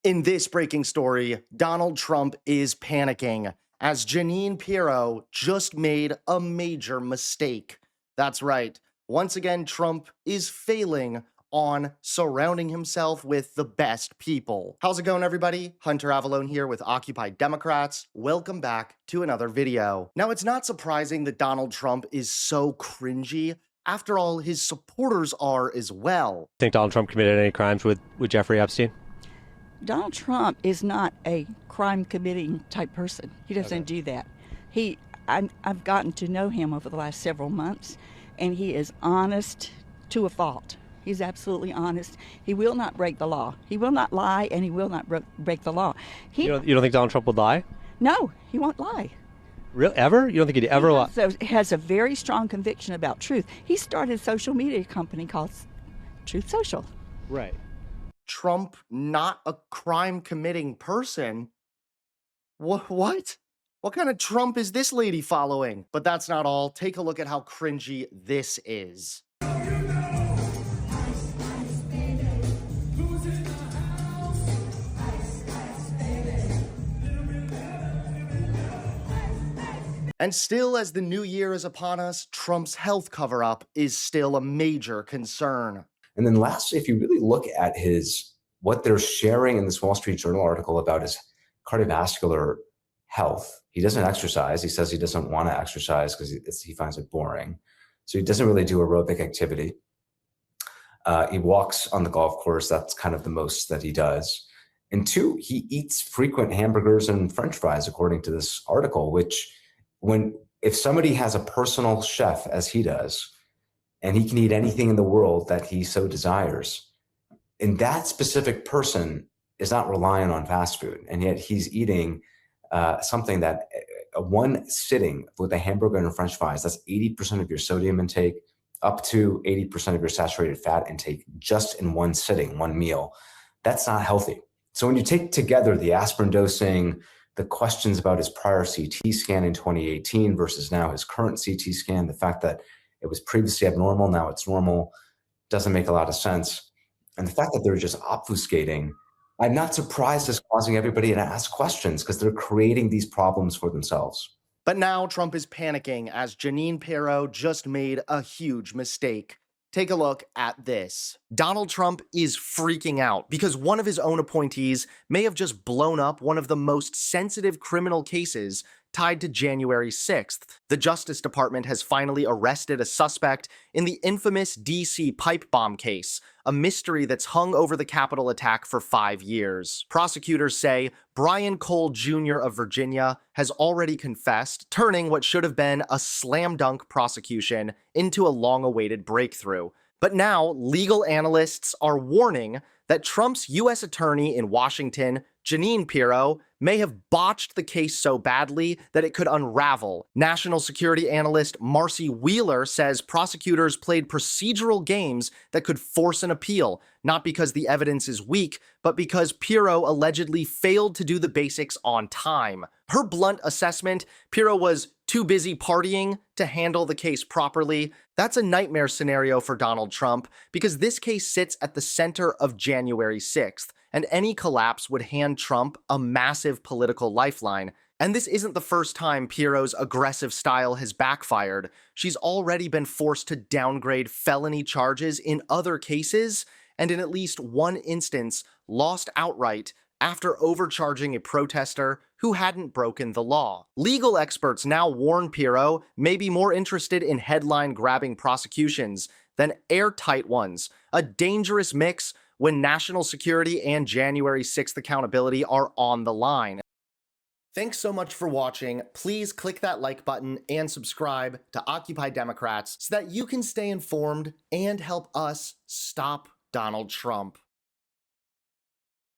In this breaking story, Donald Trump is panicking as Jeanine Pirro just made a major mistake. That's right. Once again, Trump is failing on surrounding himself with the best people. How's it going, everybody? Hunter Avalone here with Occupy Democrats. Welcome back to another video. Now, it's not surprising that Donald Trump is so cringy. After all, his supporters are as well. Think Donald Trump committed any crimes with Jeffrey Epstein? Donald Trump is not a crime-committing type person. He doesn't do that. I've gotten to know him over the last several months, and he is honest to a fault. He's absolutely honest. He will not break the law. He will not lie, and he will not break the law. You don't think Donald Trump would lie? No, he won't lie. Really? Ever? You don't think he'd ever lie? So he has a very strong conviction about truth. He started a social media company called Truth Social. Right. Trump not a crime-committing person? What? What kind of Trump is this lady following? But that's not all. Take a look at how cringy this is. And still, as the new year is upon us, Trump's health cover-up is still a major concern. And then lastly, if you really look at what they're sharing in this Wall Street Journal article about his cardiovascular health, he doesn't exercise. He says he doesn't want to exercise because he finds it boring. So he doesn't really do aerobic activity. He walks on the golf course. That's kind of the most that he does. And two, he eats frequent hamburgers and French fries, according to this article, which if somebody has a personal chef, as he does, and he can eat anything in the world that he so desires, and that specific person is not relying on fast food, and yet he's eating something that one sitting with a hamburger and French fries, that's 80% of your sodium intake, up to 80% of your saturated fat intake just in one sitting, one meal. That's not healthy. So when you take together the aspirin dosing, the questions about his prior CT scan in 2018 versus now his current CT scan, the fact that it was previously abnormal, now it's normal, doesn't make a lot of sense. And the fact that they're just obfuscating, I'm not surprised it's causing everybody to ask questions because they're creating these problems for themselves. But now Trump is panicking as Jeanine Pirro just made a huge mistake. Take a look at this. Donald Trump is freaking out because one of his own appointees may have just blown up one of the most sensitive criminal cases tied to January 6th. The Justice Department has finally arrested a suspect in the infamous DC pipe bomb case, a mystery that's hung over the Capitol attack for 5 years. Prosecutors say Brian Cole Jr. of Virginia has already confessed, turning what should have been a slam dunk prosecution into a long-awaited breakthrough. But now, legal analysts are warning that Trump's U.S. attorney in Washington, Jeanine Pirro, may have botched the case so badly that it could unravel. National security analyst Marcy Wheeler says prosecutors played procedural games that could force an appeal, not because the evidence is weak, but because Pirro allegedly failed to do the basics on time. Her blunt assessment, Pirro was too busy partying to handle the case properly. That's a nightmare scenario for Donald Trump because this case sits at the center of January 6th, and any collapse would hand Trump a massive political lifeline. And this isn't the first time Pirro's aggressive style has backfired. She's already been forced to downgrade felony charges in other cases, and in at least one instance, lost outright after overcharging a protester who hadn't broken the law. Legal experts now warn Pirro may be more interested in headline-grabbing prosecutions than airtight ones, a dangerous mix when national security and January 6th accountability are on the line. Thanks so much for watching. Please click that like button and subscribe to Occupy Democrats so that you can stay informed and help us stop Donald Trump.